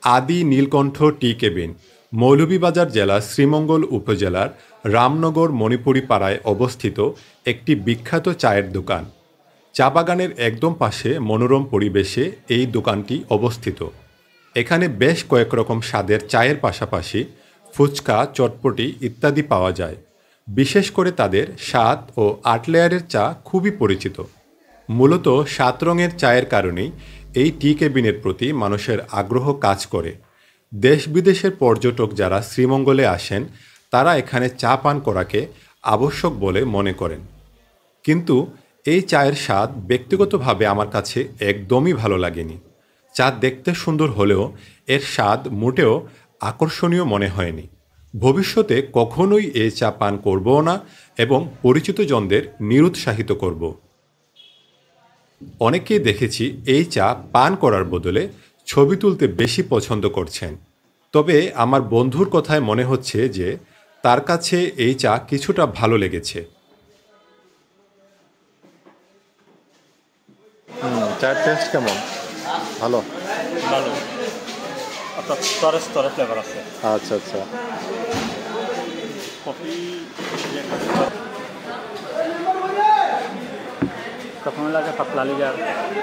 আদি নীলকণ্ঠ টি কেবিন মৌলভীবাজার জেলার শ্রীমঙ্গল উপজেলার রামনগর মণিপুরি পাড়ায় অবস্থিত একটি বিখ্যাত চায়ের দোকান। চা বাগানের একদম পাশে মনোরম পরিবেশে এই দোকানটি অবস্থিত। এখানে বেশ কয়েক রকম স্বাদের চায়ের পাশাপাশি ফুচকা, চটপটি ইত্যাদি পাওয়া যায়। বিশেষ করে তাদের ৭ ও ৮ লেয়ারের চা খুবই পরিচিত। মূলত ৭ রঙের চায়ের কারণেই এই টি কেবিনের প্রতি মানুষের আগ্রহ কাজ করে। দেশ বিদেশের পর্যটক যারা শ্রীমঙ্গলে আসেন তারা এখানে চা পান করাকে আবশ্যক বলে মনে করেন। কিন্তু এই চায়ের স্বাদ ব্যক্তিগতভাবে আমার কাছে একদমই ভালো লাগেনি। চা দেখতে সুন্দর হলেও এর স্বাদ মোটেও আকর্ষণীয় মনে হয়নি। ভবিষ্যতে কখনোই এই চা পান করবও না এবং পরিচিতজনদের নিরুৎসাহিত করব। অনেকেই দেখেছি এই চা পান করার বদলে ছবি তুলতে বেশি পছন্দ করছেন। তবে আমার বন্ধুর কথায় মনে হচ্ছে যে তার কাছে এই চা কিছুটা ভালো লেগেছে। চায়ের টেস্ট কেমন? ভালো। ভালো, অর্থাৎ স্তরে স্তরে ফ্লেভার আছে। আচ্ছা আচ্ছা। কফি প্রথমে লাগে পাতলা লিগার,